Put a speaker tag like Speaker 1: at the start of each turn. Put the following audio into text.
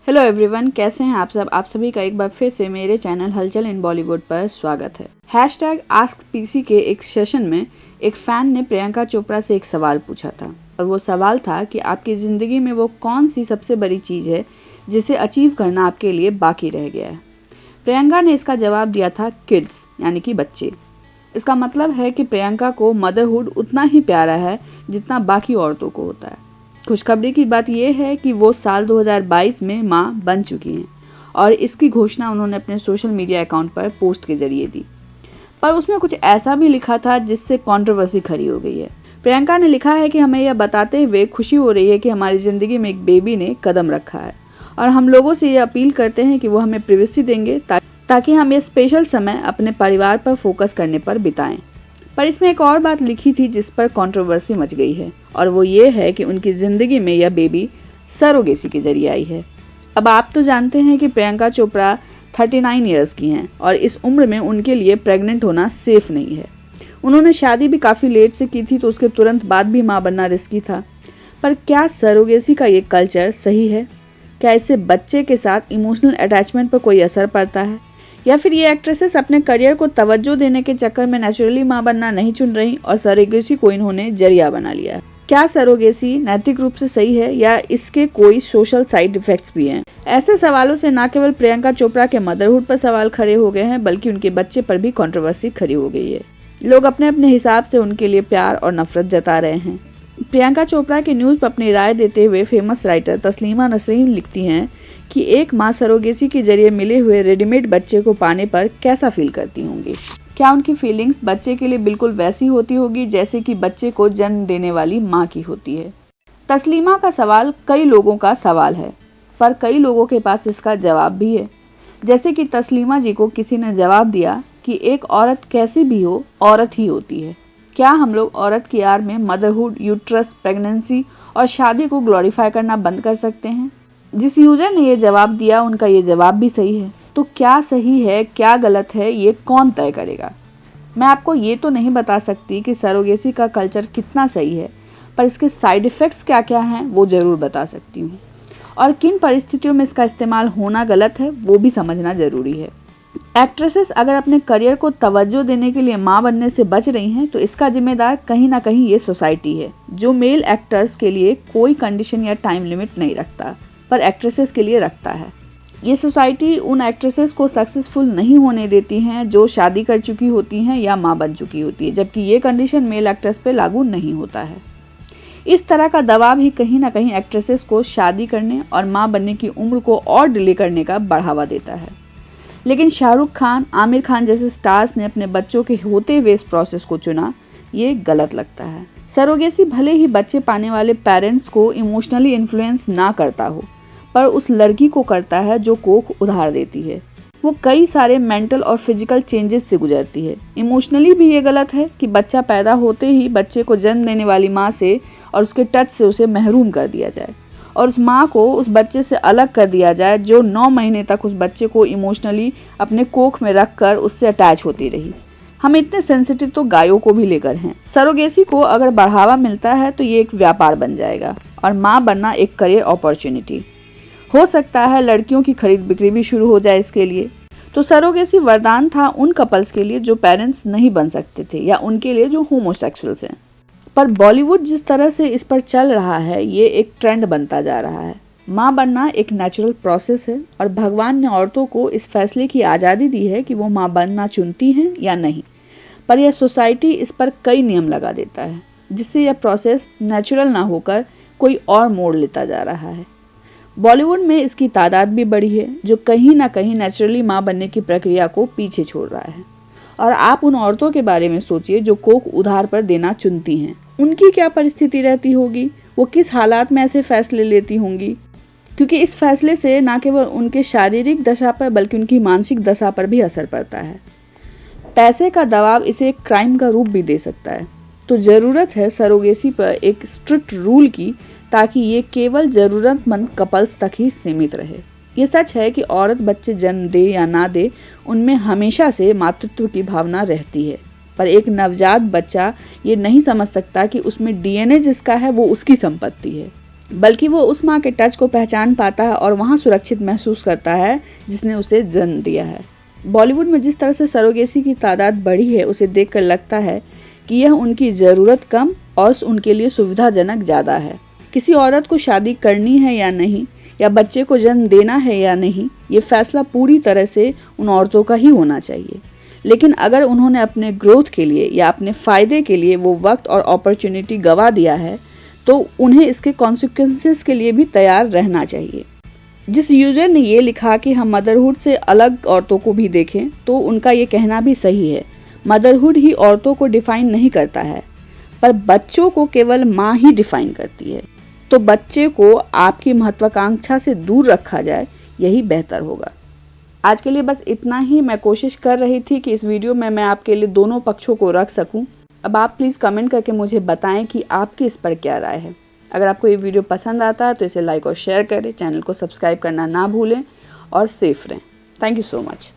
Speaker 1: Hello everyone, कैसे हैं आप सब। आप सभी का एक बार फिर से मेरे चैनल हलचल इन बॉलीवुड पर स्वागत है। #AskPC के एक सेशन में एक फैन ने प्रियंका चोपड़ा से एक सवाल पूछा था और वो सवाल था कि आपकी ज़िंदगी में वो कौन सी सबसे बड़ी चीज़ है जिसे अचीव करना आपके लिए बाकी रह गया है। प्रियंका ने इसका जवाब दिया था किड्स, यानी कि बच्चे। इसका मतलब है कि प्रियंका को मदरहुड उतना ही प्यारा है जितना बाकी औरतों को होता है। खुशखबरी की बात यह है कि वो साल 2022 में मां बन चुकी हैं और इसकी घोषणा उन्होंने अपने सोशल मीडिया अकाउंट पर पोस्ट के जरिए दी। पर उसमें कुछ ऐसा भी लिखा था जिससे कंट्रोवर्सी खड़ी हो गई है। प्रियंका ने लिखा है कि हमें यह बताते हुए खुशी हो रही है कि हमारी ज़िंदगी में एक बेबी ने कदम रखा है और हम लोगों से ये अपील करते हैं कि वो हमें प्राइवेसी देंगे ताकि हम ये स्पेशल समय अपने परिवार पर फोकस करने पर बिताएं। पर इसमें एक और बात लिखी थी जिस पर कंट्रोवर्सी मच गई है और वो ये है कि उनकी ज़िंदगी में यह बेबी सरोगेसी के जरिए आई है। अब आप तो जानते हैं कि प्रियंका चोपड़ा 39 इयर्स की हैं और इस उम्र में उनके लिए प्रेग्नेंट होना सेफ नहीं है। उन्होंने शादी भी काफ़ी लेट से की थी तो उसके तुरंत बाद भी माँ बनना रिस्की था। पर क्या सरोगेसी का ये कल्चर सही है? क्या इससे बच्चे के साथ इमोशनल अटैचमेंट पर कोई असर पड़ता है, या फिर ये एक्ट्रेसेस अपने करियर को तवज्जो देने के चक्कर में नेचुरली मां बनना नहीं चुन रही और सरोगेसी को इन्होंने जरिया बना लिया है? क्या सरोगेसी नैतिक रूप से सही है या इसके कोई सोशल साइड इफेक्ट्स भी हैं? ऐसे सवालों से न केवल प्रियंका चोपड़ा के मदरहुड पर सवाल खड़े हो गए हैं बल्कि उनके बच्चे पर भी कंट्रोवर्सी खड़ी हो गई है। लोग अपने अपने हिसाब से उनके लिए प्यार और नफरत जता रहे हैं। प्रियंका चोपड़ा के न्यूज़ पर अपनी राय देते हुए फेमस राइटर तस्लीमा नसरीन लिखती हैं कि एक माँ सरोगेसी के जरिए मिले हुए रेडीमेड बच्चे को पाने पर कैसा फील करती होंगी। क्या उनकी फीलिंग्स बच्चे के लिए बिल्कुल वैसी होती होगी जैसे कि बच्चे को जन्म देने वाली माँ की होती है? तस्लीमा का सवाल कई लोगों का सवाल है, पर कई लोगों के पास इसका जवाब भी है। जैसे कि तस्लीमा जी को किसी ने जवाब दिया कि एक औरत कैसी भी हो, औरत ही होती है। क्या हम लोग औरत की आड़ में मदरहुड, यूट्रस, प्रेगनेंसी और शादी को ग्लोरीफाई करना बंद कर सकते हैं? जिस यूजर ने ये जवाब दिया उनका ये जवाब भी सही है। तो क्या सही है, क्या गलत है, ये कौन तय करेगा? मैं आपको ये तो नहीं बता सकती कि सरोगेसी का कल्चर कितना सही है, पर इसके साइड इफ़ेक्ट्स क्या क्या हैं वो ज़रूर बता सकती हूँ, और किन परिस्थितियों में इसका इस्तेमाल होना गलत है वो भी समझना ज़रूरी है। एक्ट्रेसेस अगर अपने करियर को तवज्जो देने के लिए माँ बनने से बच रही हैं तो इसका जिम्मेदार कहीं ना कहीं ये सोसाइटी है, जो मेल एक्टर्स के लिए कोई कंडीशन या टाइम लिमिट नहीं रखता पर एक्ट्रेसेस के लिए रखता है। ये सोसाइटी उन एक्ट्रेसेस को सक्सेसफुल नहीं होने देती हैं जो शादी कर चुकी होती हैं या माँ बन चुकी होती है, जबकि ये कंडीशन मेल एक्टर्स पे लागू नहीं होता है। इस तरह का दबाव ही कहीं ना कहीं एक्ट्रेसेस को शादी करने और माँ बनने की उम्र को और डिले करने का बढ़ावा देता है। लेकिन शाहरुख खान, आमिर खान जैसे स्टार्स ने अपने बच्चों के होते हुए इस प्रोसेस को चुना, ये गलत लगता है। सरोगेसी भले ही बच्चे पाने वाले पेरेंट्स को इमोशनली इन्फ्लुएंस ना करता हो, पर उस लड़की को करता है जो कोख उधार देती है। वो कई सारे मेंटल और फिजिकल चेंजेस से गुजरती है। इमोशनली भी ये गलत है कि बच्चा पैदा होते ही बच्चे को जन्म देने वाली माँ से और उसके टच से उसे महरूम कर दिया जाए और उस माँ को उस बच्चे से अलग कर दिया जाए जो 9 महीने तक उस बच्चे को इमोशनली अपने कोख में रख कर उससे अटैच होती रही। हम इतने सेंसिटिव तो गायों को भी लेकर हैं। सरोगेसी को अगर बढ़ावा मिलता है तो ये एक व्यापार बन जाएगा और माँ बनना एक करियर अपॉर्चुनिटी हो सकता है। लड़कियों की खरीद बिक्री भी शुरू हो जाए इसके लिए। तो सरोगेसी वरदान था उन कपल्स के लिए जो पेरेंट्स नहीं बन सकते थे या उनके लिए जो होमोसेक्सुअल्स हैं। पर बॉलीवुड जिस तरह से इस पर चल रहा है ये एक ट्रेंड बनता जा रहा है। माँ बनना एक नेचुरल प्रोसेस है और भगवान ने औरतों को इस फैसले की आज़ादी दी है कि वो माँ बनना चुनती हैं या नहीं। पर यह सोसाइटी इस पर कई नियम लगा देता है जिससे यह प्रोसेस नेचुरल ना होकर कोई और मोड़ लेता जा रहा है। बॉलीवुड में इसकी तादाद भी बढ़ी है जो कहीं ना कहीं नेचुरली माँ बनने की प्रक्रिया को पीछे छोड़ रहा है। और आप उन औरतों के बारे में सोचिए जो कोख उधार पर देना चुनती हैं। उनकी क्या परिस्थिति रहती होगी, वो किस हालात में ऐसे फैसले लेती होंगी, क्योंकि इस फैसले से न केवल उनके शारीरिक दशा पर बल्कि उनकी मानसिक दशा पर भी असर पड़ता है। पैसे का दबाव इसे एक क्राइम का रूप भी दे सकता है। तो ज़रूरत है सरोगेसी पर एक स्ट्रिक्ट रूल की ताकि ये केवल ज़रूरतमंद कपल्स तक ही सीमित रहे। ये सच है कि औरत बच्चे जन्म दे या ना दे उनमें हमेशा से मातृत्व की भावना रहती है, पर एक नवजात बच्चा ये नहीं समझ सकता कि उसमें डीएनए जिसका है वो उसकी संपत्ति है। बल्कि वो उस माँ के टच को पहचान पाता है और वहाँ सुरक्षित महसूस करता है जिसने उसे जन्म दिया है। बॉलीवुड में जिस तरह से सरोगेसी की तादाद बढ़ी है, उसे देखकर लगता है कि यह उनकी ज़रूरत कम और उनके लिए सुविधाजनक ज़्यादा है। किसी औरत को शादी करनी है या नहीं, या बच्चे को जन्म देना है या नहीं, ये फैसला पूरी तरह से उन औरतों का ही होना चाहिए। लेकिन अगर उन्होंने अपने ग्रोथ के लिए या अपने फ़ायदे के लिए वो वक्त और अपॉर्चुनिटी गंवा दिया है, तो उन्हें इसके कॉन्सिक्वेंसेस के लिए भी तैयार रहना चाहिए। जिस यूजर ने ये लिखा कि हम मदरहुड से अलग औरतों को भी देखें, तो उनका ये कहना भी सही है। मदरहुड ही औरतों को डिफाइन नहीं करता है, पर बच्चों को केवल माँ ही डिफाइन करती है। तो बच्चे को आपकी महत्वाकांक्षा से दूर रखा जाए, यही बेहतर होगा। आज के लिए बस इतना ही। मैं कोशिश कर रही थी कि इस वीडियो में मैं आपके लिए दोनों पक्षों को रख सकूं। अब आप प्लीज़ कमेंट करके मुझे बताएं कि आपकी इस पर क्या राय है। अगर आपको ये वीडियो पसंद आता है तो इसे लाइक और शेयर करें, चैनल को सब्सक्राइब करना ना भूलें और सेफ रहें। Thank you so much.